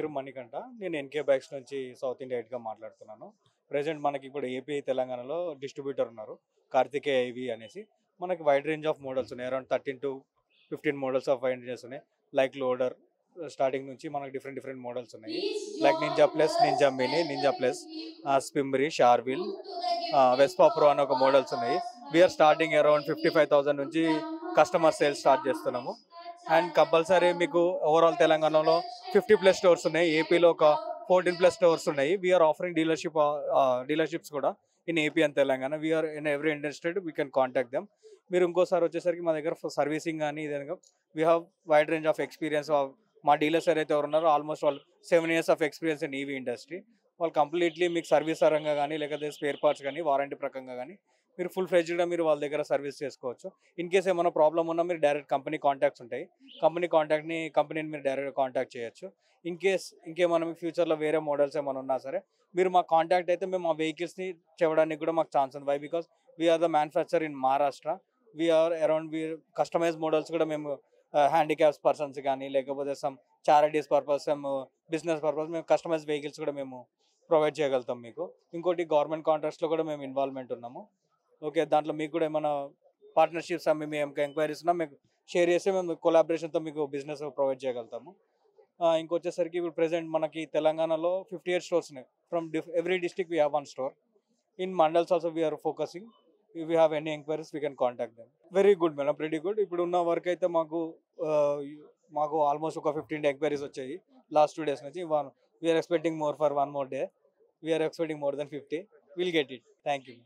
పేరు మణికంఠ. నేను NK bikes నుంచి సౌత్ ఇండియా హెడ్‌గా మాట్లాడుతున్నాను. ప్రెజెంట్ మనకి ఇప్పుడు ఏపీ, తెలంగాణలో డిస్ట్రిబ్యూటర్ ఉన్నారు. కార్తికేయ ఐవీ అనేసి. మనకి వైడ్ రేంజ్ ఆఫ్ మోడల్స్ ఉన్నాయి. Around 13-15 models of wide ranges ఉన్నాయి. లైక్ లోడర్ స్టార్టింగ్ నుంచి మనకి డిఫరెంట్ మోడల్స్ ఉన్నాయి. Like Ninja plus, Ninja mini, Ninja plus, స్పిమ్బరి, షార్విల్, వెస్పా ప్రో అని ఒక మోడల్స్ ఉన్నాయి. వీఆర్ స్టార్టింగ్ అరౌండ్ 55,000 నుంచి కస్టమర్ సేల్స్ స్టార్ట్ చేస్తున్నాము. అండ్ కంపల్సరీ మీకు ఓవరాల్ తెలంగాణలో 50+ స్టోర్స్ ఉన్నాయి. ఏపీలో ఒక 14+ స్టోర్స్ ఉన్నాయి. వీఆర్ ఆఫరింగ్ డీలర్షిప్స్ కూడా in AP and Telangana. We are in every industry we can contact them. మీరు ఇంకోసారి వచ్చేసరికి మా దగ్గర సర్వీసింగ్ కానీ ఇదనగా we have wide range of experience. మా డీలర్స్ ఎవరైతే ఉన్నారో ఆల్మోస్ట్ వాళ్ళు 7 years of experience in EV industry. వాళ్ళు కంప్లీట్లీ మీకు సర్వీస్ పరంగా కానీ లేకపోతే స్పేర్ పార్ట్స్ కానీ వారంటీ ప్రకంగా కానీ మీరు ఫుల్ ఫ్లెడ్జ్డ్గా మీరు వాళ్ళ దగ్గర సర్వీస్ చేసుకోవచ్చు. ఇన్ కేస్ ఏమైనా ప్రాబ్లమ్ ఉన్నా మీరు డైరెక్ట్ కంపెనీ కాంటాక్ట్స్ ఉంటాయి. కంపెనీని మీరు డైరెక్ట్గా కాంటాక్ట్ చేయొచ్చు. ఇన్ కేస్ ఇంకేమైనా మీకు ఫ్యూచర్లో వేరే మోడల్స్ ఏమైనా ఉన్నా సరే మీరు మాకు కాంటాక్ట్ అయితే మేము ఆ వెహికల్స్ని చేయడానికి కూడా మాకు ఛాన్స్ ఉంది. Why because we are the manufacture in Maharashtra. We are around customise models కూడా మేము హ్యాండిక్యాప్స్ పర్సన్స్ కానీ లేకపోతే some charities purpose, some business purpose మేము కస్టమైజ్ వెహికల్స్ కూడా మేము ప్రొవైడ్ చేయగలుగుతాం మీకు. ఇంకోటి గవర్నమెంట్ కాంట్రాక్ట్స్లో కూడా మేము ఇన్వాల్వ్మెంట్ ఉన్నాము. ఓకే, దాంట్లో మీకు కూడా ఏమైనా పార్ట్నర్షిప్స్ మేము ఎంక్వైరీస్ ఉన్నా మీకు షేర్ చేస్తే మేము కొలాబరేషన్తో మీకు బిజినెస్ ప్రొవైడ్ చేయగలుగుతాము. ఇంకొచ్చేసరికి ఇప్పుడు ప్రెసెంట్ మనకి తెలంగాణలో 58 స్టోర్స్ ఉన్నాయి. From every district we have 1 store. In mandals also we are focusing. If you have any enquiries we can contact them. Very good madam, pretty good. ఇప్పుడు ఉన్న వర్క్ అయితే మాకు ఆల్మోస్ట్ ఒక 15 ఎంక్వైరీస్ వచ్చాయి లాస్ట్ 2 days నుంచి. We are expecting more for 1 more day. We are expecting more than 50. Will get it. Thank you.